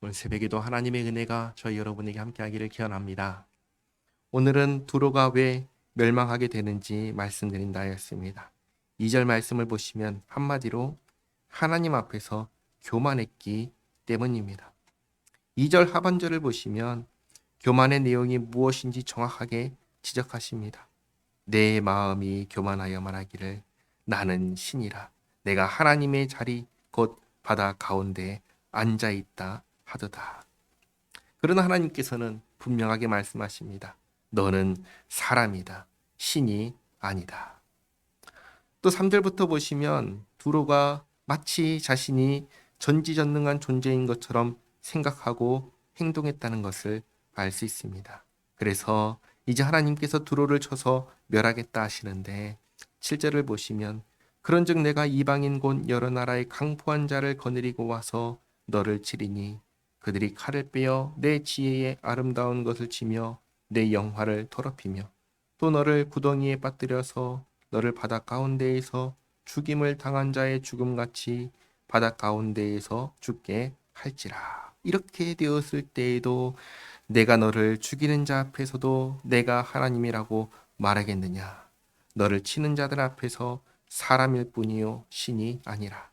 오늘 새벽에도 하나님의 은혜가 저희 여러분에게 함께하기를 기원합니다. 오늘은 두로가 왜 멸망하게 되는지 말씀드린다였습니다. 2절 말씀을 보시면 한마디로 하나님 앞에서 교만했기 때문입니다. 2절 하반절을 보시면 교만의 내용이 무엇인지 정확하게 지적하십니다. 내 마음이 교만하여 말하기를 나는 신이라 내가 하나님의 자리 곧 바다 가운데 앉아 있다 하도다. 그러나 하나님께서는 분명하게 말씀하십니다. 너는 사람이다. 신이 아니다. 또 3절부터 보시면 두로가 마치 자신이 전지전능한 존재인 것처럼 생각하고 행동했다는 것을 알 수 있습니다. 그래서 이제 하나님께서 두로를 쳐서 멸하겠다 하시는데 7절을 보시면 그런즉 내가 이방인 곧 여러 나라의 강포한 자를 거느리고 와서 너를 치리니 그들이 칼을 빼어 내 지혜의 아름다운 것을 치며 내 영화를 더럽히며 또 너를 구덩이에 빠뜨려서 너를 바다 가운데에서 죽임을 당한 자의 죽음같이 바다 가운데에서 죽게 할지라. 이렇게 되었을 때에도 내가 너를 죽이는 자 앞에서도 내가 하나님이라고 말하겠느냐. 너를 치는 자들 앞에서 사람일 뿐이요 신이 아니라.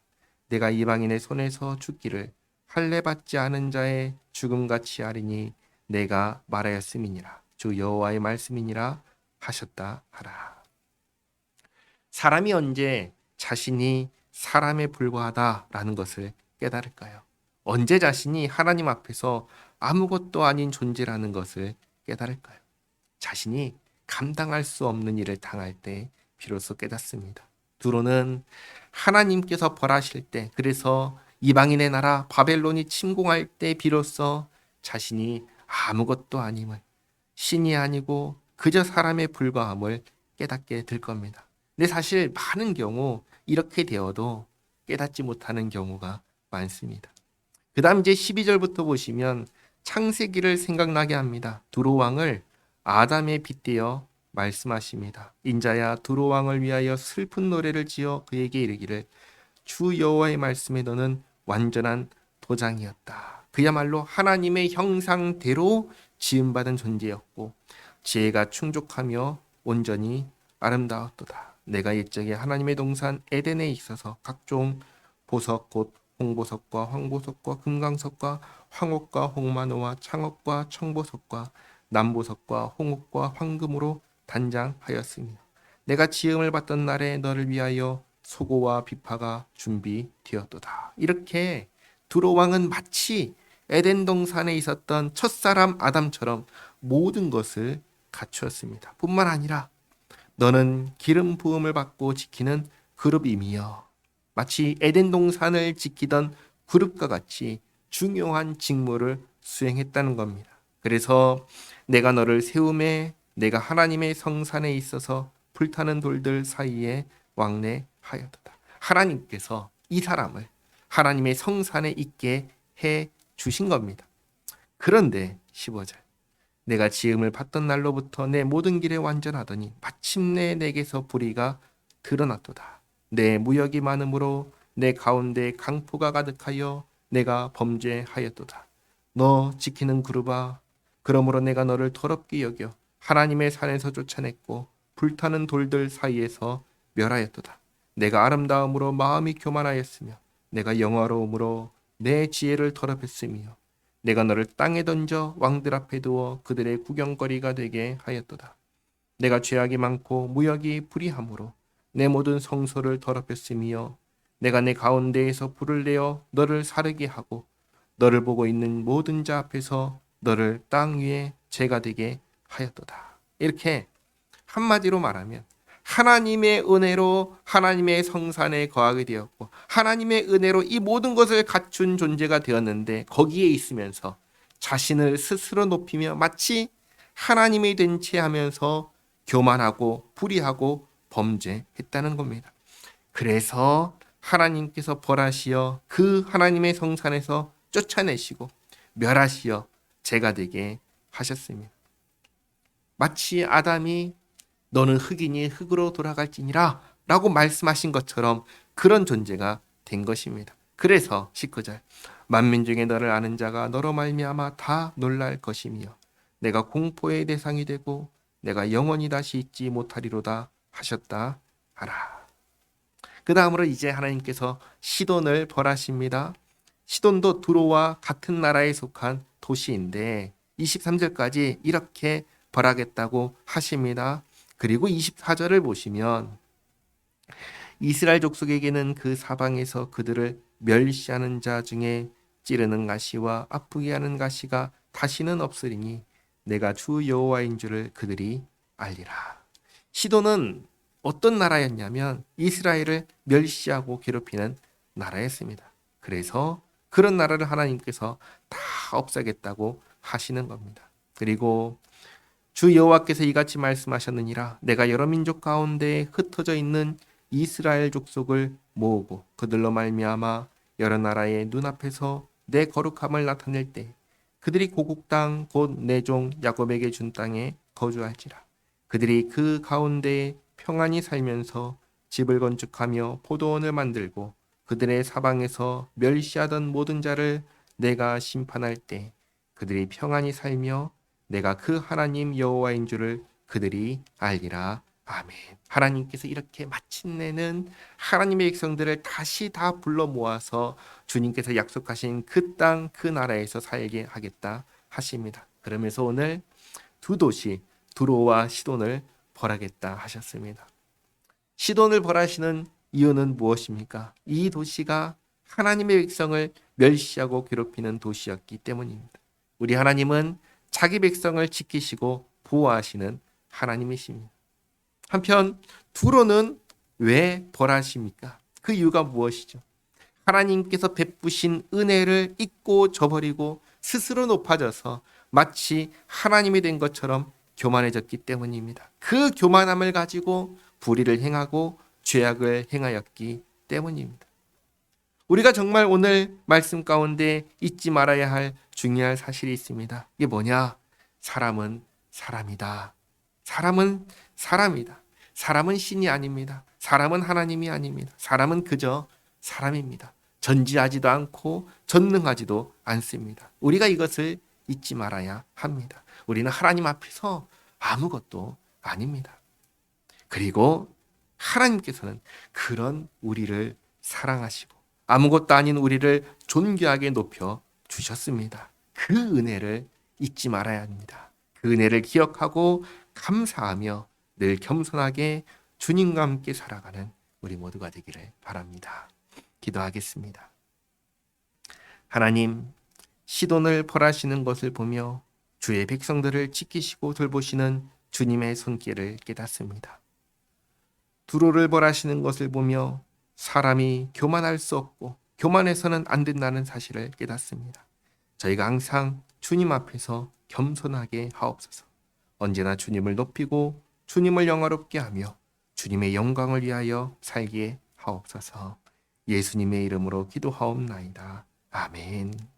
내가 이방인의 손에서 죽기를 할례받지 않은 자의 죽음같이 하리니 내가 말하였음이니라. 주 여호와의 말씀이니라 하셨다 하라. 사람이 언제 자신이 사람에 불과하다라는 것을 깨달을까요? 언제 자신이 하나님 앞에서 아무것도 아닌 존재라는 것을 깨달을까요? 자신이 감당할 수 없는 일을 당할 때 비로소 깨닫습니다. 두로는 하나님께서 벌하실 때, 그래서 이방인의 나라 바벨론이 침공할 때 비로소 자신이 아무것도 아님을, 신이 아니고 그저 사람에 불과함을 깨닫게 될 겁니다. 근데 사실 많은 경우 이렇게 되어도 깨닫지 못하는 경우가 많습니다. 그 다음 이제 12절부터 보시면 창세기를 생각나게 합니다. 두로 왕을 아담에 빗대어 말씀하십니다. 인자야 두로 왕을 위하여 슬픈 노래를 지어 그에게 이르기를 주 여호와의 말씀에 너는 완전한 도장이었다. 그야말로 하나님의 형상대로 지음받은 존재였고 지혜가 충족하며 온전히 아름다웠도다. 내가 옛적에 하나님의 동산 에덴에 있어서 각종 보석 곧 홍보석과 황보석과 금강석과 황옥과 홍마노와 창옥과 청보석과 남보석과 홍옥과 황금으로 단장하였으며 내가 지음을 받던 날에 너를 위하여 소고와 비파가 준비되었도다. 이렇게 두로 왕은 마치 에덴 동산에 있었던 첫사람 아담처럼 모든 것을 갖추었습니다. 뿐만 아니라 너는 기름 부음을 받고 지키는 그룹이며 마치 에덴 동산을 지키던 그룹과 같이 중요한 직무를 수행했다는 겁니다. 그래서 내가 너를 세움에 내가 하나님의 성산에 있어서 불타는 돌들 사이에 왕래하였도다. 하나님께서 이 사람을 하나님의 성산에 있게 해 주신 겁니다. 그런데 15절 내가 지음을 받던 날로부터 내 모든 길에 완전하더니 마침내 내게서 불의가 드러났도다. 내 무역이 많으므로 내 가운데 강포가 가득하여 내가 범죄하였도다. 너 지키는 그룹아 그러므로 내가 너를 더럽게 여겨 하나님의 산에서 쫓아냈고 불타는 돌들 사이에서 멸하였도다. 내가 아름다움으로 마음이 교만하였으며 내가 영화로움으로 내 지혜를 더럽혔으며 내가 너를 땅에 던져 왕들 앞에 두어 그들의 구경거리가 되게 하였도다. 내가 죄악이 많고 무역이 불의함으로 내 모든 성소를 더럽혔으며 내가 내 가운데에서 불을 내어 너를 사르게 하고 너를 보고 있는 모든 자 앞에서 너를 땅 위에 재가 되게 하였도다. 이렇게 한마디로 말하면 하나님의 은혜로 하나님의 성산에 거하게 되었고 하나님의 은혜로 이 모든 것을 갖춘 존재가 되었는데 거기에 있으면서 자신을 스스로 높이며 마치 하나님이 된 채 하면서 교만하고 불의하고 범죄했다는 겁니다. 그래서 하나님께서 벌하시어 그 하나님의 성산에서 쫓아내시고 멸하시어 재가 되게 하셨습니다. 마치 아담이 너는 흙이니 흙으로 돌아갈지니라 라고 말씀하신 것처럼 그런 존재가 된 것입니다. 그래서 19절 만민 중에 너를 아는 자가 너로 말미암아 다 놀랄 것이며 내가 공포의 대상이 되고 내가 영원히 다시 잊지 못하리로다 하셨다 하라. 그 다음으로 이제 하나님께서 시돈을 벌하십니다. 시돈도 두로와 같은 나라에 속한 도시인데 23절까지 이렇게 벌하겠다고 하십니다. 그리고 24절을 보시면 이스라엘 족속에게는 그 사방에서 그들을 멸시하는 자 중에 찌르는 가시와 아프게 하는 가시가 다시는 없으리니 내가 주 여호와인 줄을 그들이 알리라. 시돈은 어떤 나라였냐면 이스라엘을 멸시하고 괴롭히는 나라였습니다. 그래서 그런 나라를 하나님께서 다 없애겠다고 하시는 겁니다. 그리고 주 여호와께서 이같이 말씀하셨느니라 내가 여러 민족 가운데 흩어져 있는 이스라엘 족속을 모으고 그들로 말미암아 여러 나라의 눈앞에서 내 거룩함을 나타낼 때 그들이 고국 땅 곧 내 종 야곱에게 준 땅에 거주할지라. 그들이 그 가운데에 평안히 살면서 집을 건축하며 포도원을 만들고 그들의 사방에서 멸시하던 모든 자를 내가 심판할 때 그들이 평안히 살며 내가 그 하나님 여호와인 줄을 그들이 알리라. 아멘. 하나님께서 이렇게 마침내는 하나님의 백성들을 다시 다 불러 모아서 주님께서 약속하신 그 땅, 그 나라에서 살게 하겠다 하십니다. 그러면서 오늘 두 도시 두로와 시돈을 벌하겠다 하셨습니다. 시돈을 벌하시는 이유는 무엇입니까? 이 도시가 하나님의 백성을 멸시하고 괴롭히는 도시였기 때문입니다. 우리 하나님은 자기 백성을 지키시고 보호하시는 하나님이십니다. 한편 두로는 왜 벌하십니까? 그 이유가 무엇이죠? 하나님께서 베푸신 은혜를 잊고 저버리고 스스로 높아져서 마치 하나님이 된 것처럼 교만해졌기 때문입니다. 그 교만함을 가지고 불의를 행하고 죄악을 행하였기 때문입니다. 우리가 정말 오늘 말씀 가운데 잊지 말아야 할 중요한 사실이 있습니다. 이게 뭐냐? 사람은 사람이다. 사람은 사람이다. 사람은 신이 아닙니다. 사람은 하나님이 아닙니다. 사람은 그저 사람입니다. 전지하지도 않고 전능하지도 않습니다. 우리가 이것을 잊지 말아야 합니다. 우리는 하나님 앞에서 아무것도 아닙니다. 그리고 하나님께서는 그런 우리를 사랑하시고 아무것도 아닌 우리를 존귀하게 높여 주셨습니다. 그 은혜를 잊지 말아야 합니다. 그 은혜를 기억하고 감사하며 늘 겸손하게 주님과 함께 살아가는 우리 모두가 되기를 바랍니다. 기도하겠습니다. 하나님, 시돈을 벌하시는 것을 보며 주의 백성들을 지키시고 돌보시는 주님의 손길을 깨닫습니다. 두로를 벌하시는 것을 보며 사람이 교만할 수 없고 교만해서는 안 된다는 사실을 깨닫습니다. 저희가 항상 주님 앞에서 겸손하게 하옵소서. 언제나 주님을 높이고 주님을 영화롭게 하며 주님의 영광을 위하여 살게 하옵소서. 예수님의 이름으로 기도하옵나이다. 아멘.